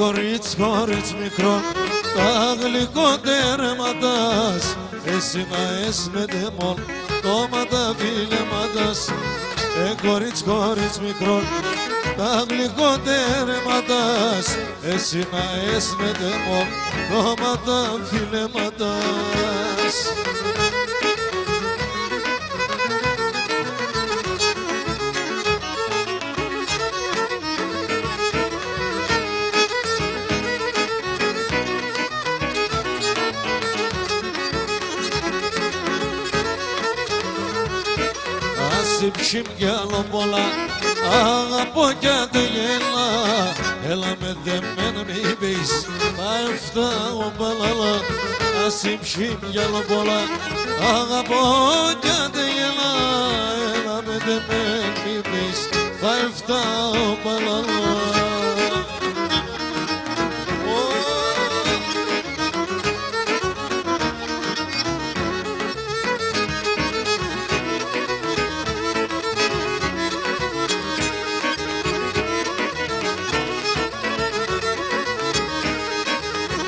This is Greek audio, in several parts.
κορίτσι μικρό, τα γλυκότερματας, εσύ να έσμετε μόνο το ματαφίλεματας. Κορίτσι μικρό, τα γλυκότερματας, εσύ να έσμετε μόνο το ματαφίλεματας. Ψημ κι άλλο πολλά, αγαπώ κι αν δεν γέλα. Έλα με δεμένα μη πεις, θα έφταγω παλαλά. Ας ψημ κι άλλο πολλά, αγαπώ κι αν δεν γέλα. Έλα με δεμένα μη πεις, θα έφταγω παλαλά.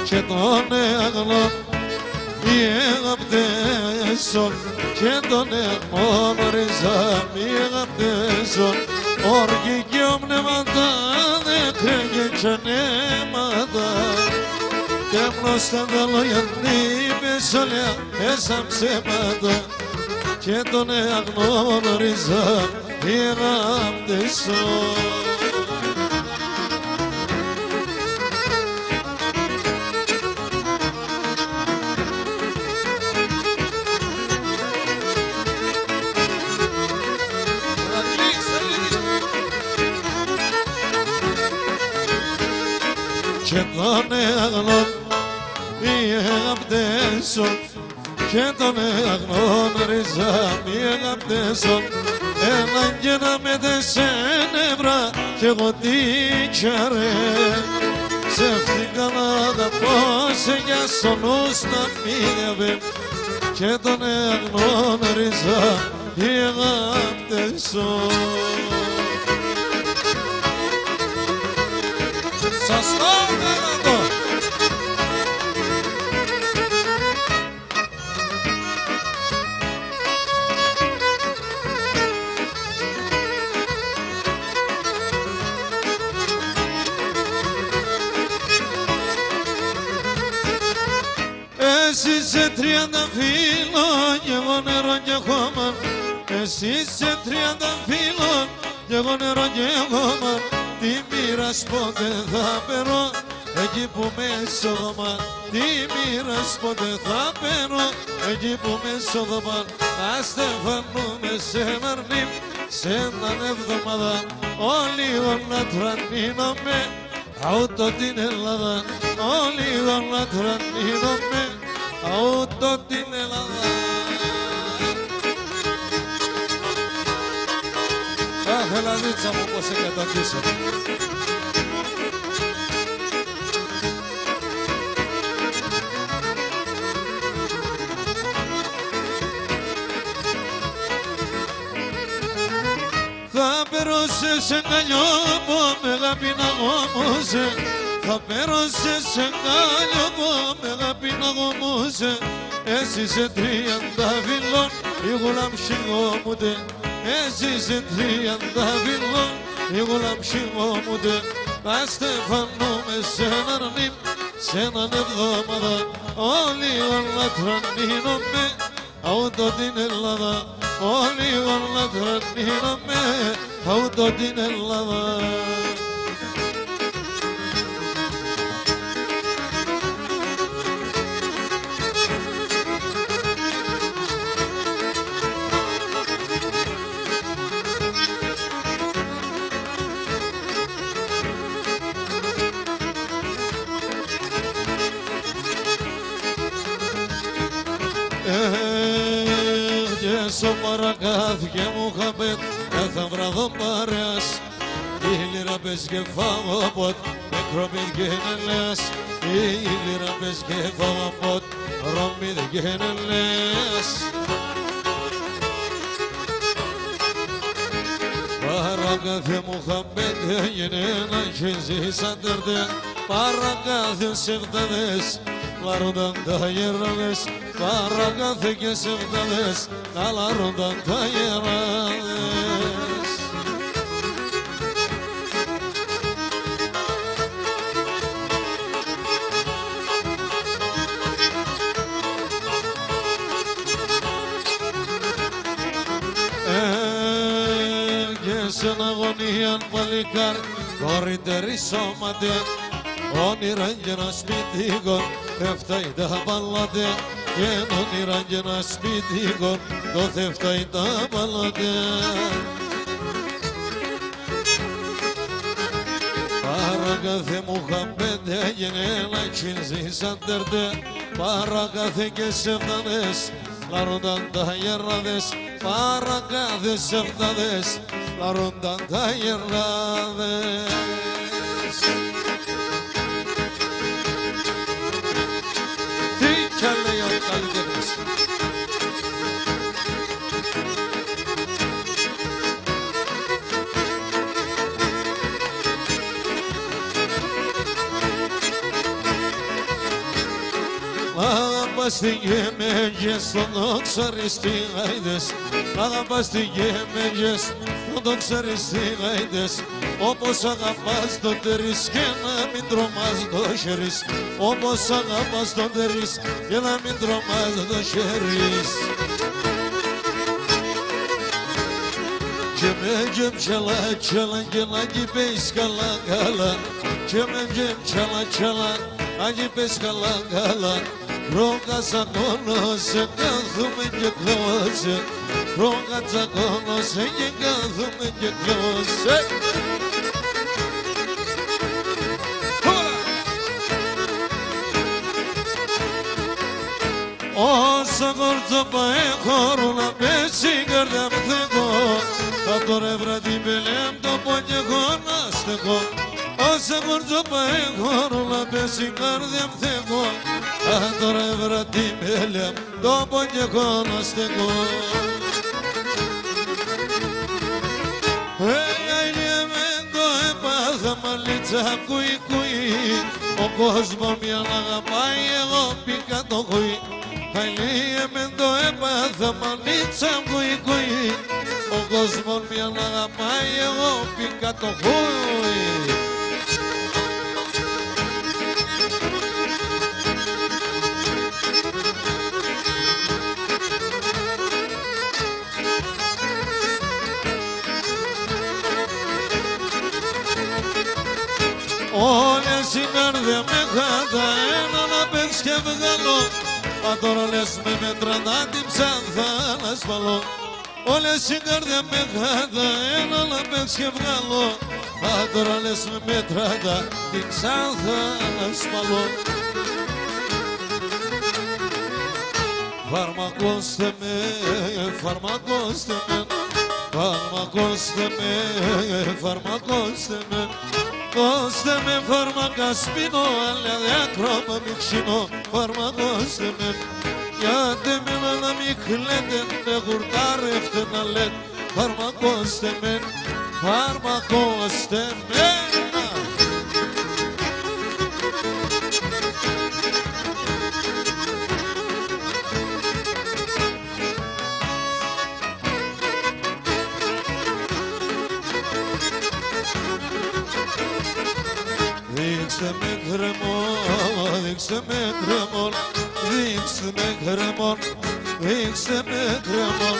Και τον έγνω οι αγαπτέσον, και τον εγνώριζα οι αγαπτέσον. Όργη και ομνεύματα, δεκρέγε και νέματα. Και γνώστα τα λόγια νύπες όλια έσα ψέματα. Και τον εγνώριζα οι αγαπτέσον. Και τον έγνω οι αγαπτέσον, και τον εγνώριζα οι αγαπτέσον. Έλα και να με τεσέ νεύρα κι εγώ τι τσαρέ. Ψεύτηκα να αγαπώ σε για στο νους να μείνευε. Και τον εγνώριζα οι αγαπτέσον. Σωστό γραμματό. Εσύ σε 30 φίλων κι εγώ νερό και χώμα. Εσύ σε 30 φίλων κι εγώ νερό και χώμα. Τι μοίρας πότε θα περώ εκεί που με σοδομά. Τι μοίρας πότε θα περώ εκεί που με σοδομά. Ας στεφανούμε σε έναν νυμ, σε έναν εβδομάδα. Όλοι όλα τρανίνομαι αούτο την Ελλάδα. Όλοι όλα τρανίνομαι αούτο την Ελλάδα. Αχ, Ελλαδίτσα μου, πως σε καταντήσα. Θα περώσει σε καλιό που με αγάπη να γόμωσε. Θα περώσει σε καλιό που με αγάπη να γόμωσε. Εσύ σε 30 βιλών η γουλάμψη γόμουτε. Εσύ σε 30 βιλών η γουλάμψη γόμουτε. Θα στεφανούμε σε έναν νυμ, σε έναν εβδομάδα. Όλοι όλα τρανίνομαι αούτο την Ελλάδα. Όλοι όλα τρανίνομαι αούτο την Ελλάδα. Στο παρακάθι και Μουχαμπέτ κάθε βράδο παρέας. Η λίρα πες και φάω ποτ, μικρό μη γένελες. Η λίρα πες και φάω ποτ, ρόμι δε γένελες. Παρακάθι Μουχαμπέτ έγινε να χεζείς αντερτέ. παρακάθε σεχτάδες, λαρούνταν τα γεράδες, παρακάθε και σεχτάδες, να λαρούνταν τα γεράδες. Στην αγωνία παλικάρ, κορυτερή σώματι, όνειρα και ένα σπίτικο, θεύταει τα παλάτε, και όνειρα και ένα σπίτικο, το θεύταει τα παλάτε. Παρακάθε μου χαμπέντε, έγινε ένα κινζίσαν τερτε, παρακάθε και σεφτανές, λαρούνταν τα γεράδες, παρακάθε σεφτανές, λαρούνταν τα γεράδες. Τι κι λέει ο καλλιτέχνης. Αγαπάς τη γεμέγες, τον ξέρεις τι γάιδες. Αγαπάς τη γεμέγες, τον ξέρεις τι γάιδες. Όπως αγαπάς τον τερίς και να μην τρομάς το χέρις. Όπως αγαπάς τον τερίς και να μην τρομάς το χέρις. Και με γεμ τσαλά τσαλά και να γυπείς καλά καλά. Και με γεμ τσαλά τσαλά να γυπείς καλά καλά. Ρόγκα τσακώνωσε, κάθομαι και κλώσε. Ρόγκα τσακώνωσε και κάθομαι και κλώσε. Όσα κορτσόπα έχω να πέσει η καρδιά μου θεκώ. Θα το ρε βράδυ πελέμ το πω κι εγώ να στεκώ. Όσα κορτσόπα έχω να πέσει η καρδιά μου θεκώ. Θα το ρε βράδυ πελέμ το πω κι εγώ να στεκώ. Το έπαθα μαλλίτσα κουί κουί. Ο κόσμος μια να αγαπάει, εγώ πήκα το χουί. Χαλίε με το έπαθα μαλλίτσα κουί κουί. Ο κόσμος μια να αγαπάει, εγώ πήκα το χουί. Όλες η καρδιά με χάτα, ένα να παίξ και βγάλω. Μα τώρα λες με μέτρα να την ψάθα να σπαλώ. Όλες η καρδιά με χάτα, ένα να παίξ και βγάλω. Μα τώρα λες με μέτρα να την ψάθα να σπαλώ. Φαρμακώστε με, φαρμακώστε με. Φαρμακώστε με, φαρμακώστε με. Κώστε με φάρμακα σπίνω, αλλά διάκροπα μη ξύνω. Φαρμακώστε με, γιατί μένα να μην κλαίτε, με γουρτάρευτε να λέτε. Φαρμακώστε με, φαρμακώστε με. Δείξτε με κρεμόν, δείξτε με κρεμόν, δείξτε με κρεμόν, δείξτε με κρεμόν.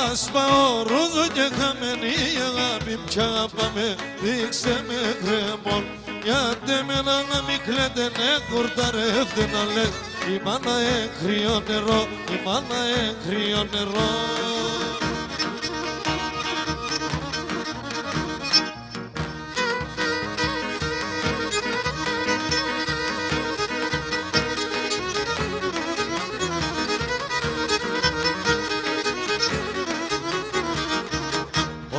Ας πάω ρούζο και χαμένη η αγάπη μου κι αγαπάμε. Δείξτε με κρεμόν, γιατί εμένα να μην κλαίτε, ναι κουρταρεύτε να λέτε. Η μάνα κρύο νερό, η μάνα κρύο νερό.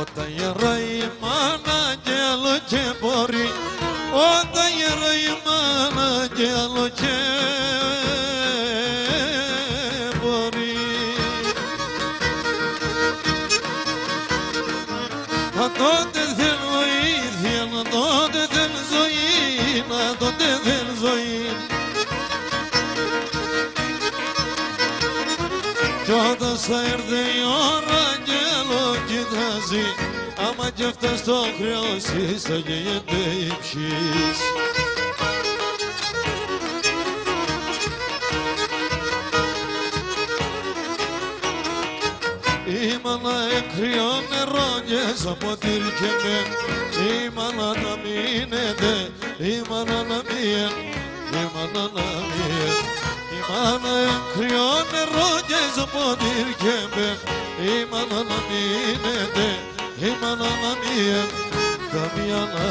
Όταν γεράει η μάνα και άλλο και μπορεί. Όταν γεράει η μάνα και άλλο και μπορεί. Μα τότε θέλω βοήθεια να τότε δεν ζωή, να τότε δεν ζωή. Κι όταν θα έρθει η ώρα αγγέλο κοιτάζει, άμα κι αυτά στο χρεώσεις θα καίγεται η ψής. Η μάνα εκρυό νερό και σαν ποτήρι και μεν, η μάνα να μείνετε, η μάνα να μείνε, η μάνα να μείνε. Η μάνα εκρυό νερό και σαν ποτήρι και μεν, η μάνα να μείνετε, η μάνα να μείνε, καμία να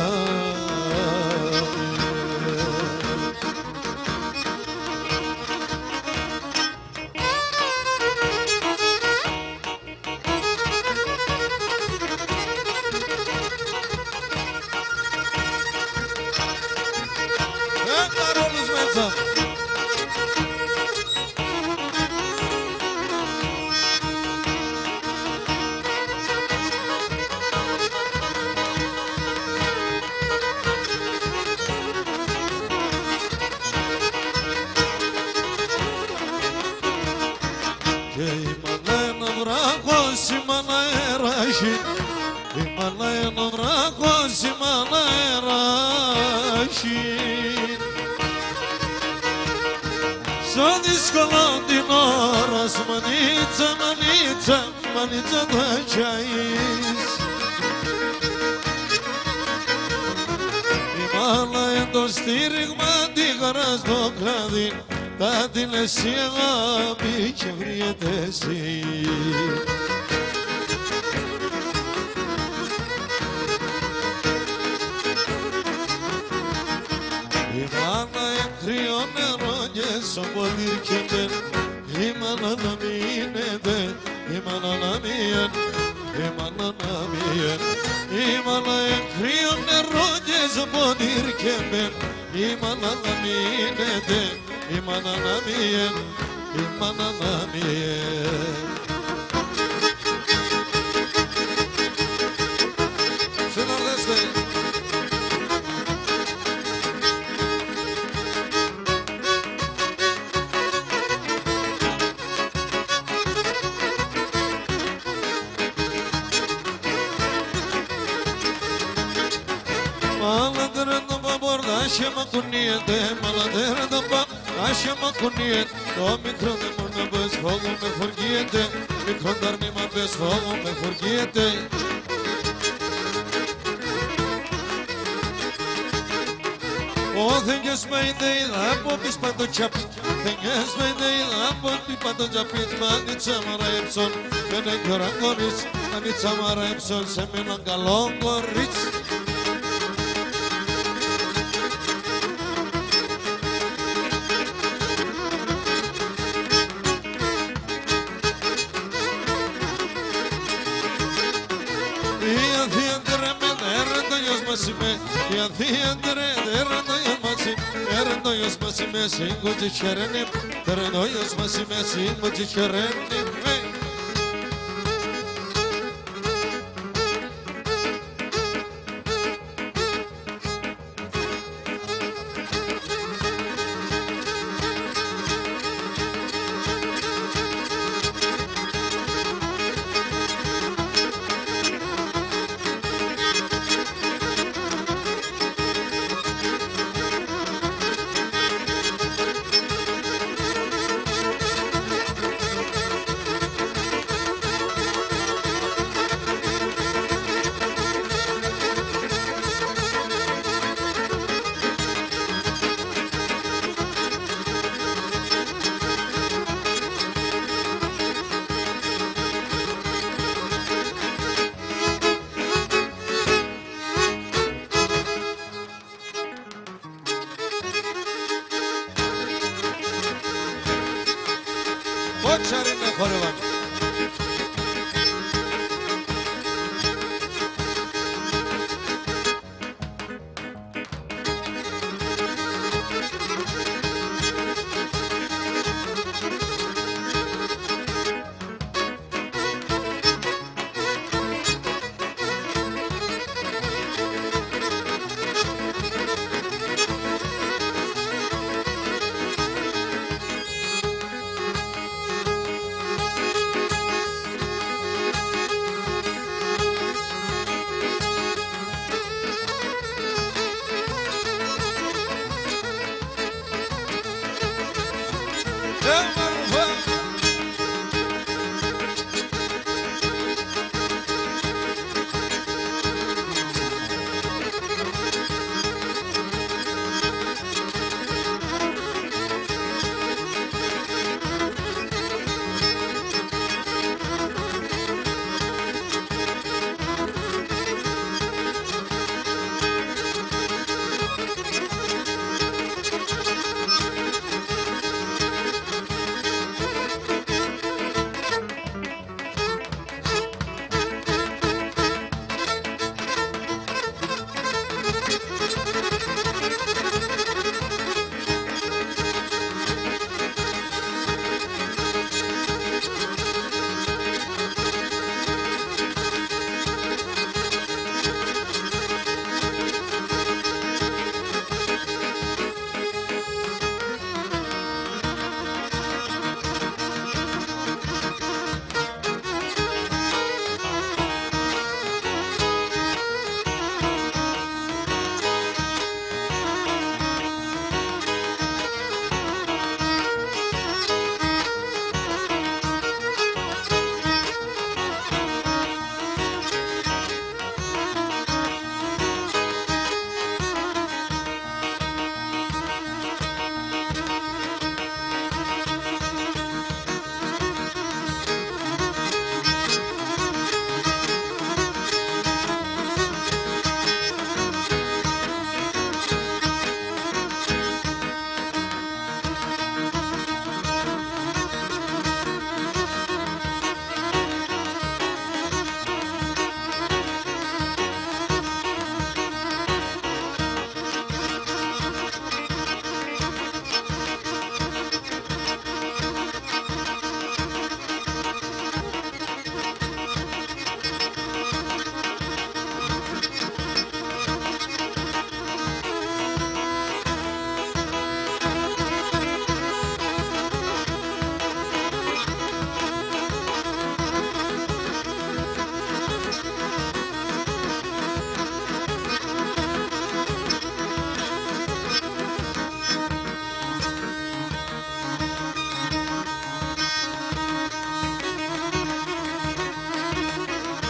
η μάνα ένα βράχος, η μάνα εράχη. Στο δύσκολο την ώρα σου μανίτσα, μανίτσα, μανίτσα θα καείς. Η μάνα εν το στήριγμα τη χαρά στο κλάδι, θα την εσύ αγάπη και βριέται εσύ. Η μάνα εκρυό νερό και σαν ποτήρι και μεν, η μάνα να μείνετε, η μάνα να μείνε, η μάνα να μείνε. Η μάνα εκρυό νερό και σαν ποτήρι και μεν, η μάνα να μείνετε, η μάνα να μείνε, η μάνα να μείνε. Άσχημα κουνιέται, μαλατέρα τα πα, άσχημα κουνιέται. Το μικρό δεν μπορεί να πες φόγο με φοργίεται, μικρό ταρνήμα πες φόγο με φοργίεται. Δεν γες με ιδέα από πεις πάντο τσαπί, δεν γες με ιδέα από πεις πάντο τσαπί. Μανίτσα μαρα έψον, δεν έχει ώρα κορίτσι, μανίτσα μαρα έψον, σε με έναν καλό κορίτσι. Η Αθήνα τερνόιος μας είμαι, σύγκο και χαιρένει, τερνόιος μας είμαι, σύγκο και χαιρένει.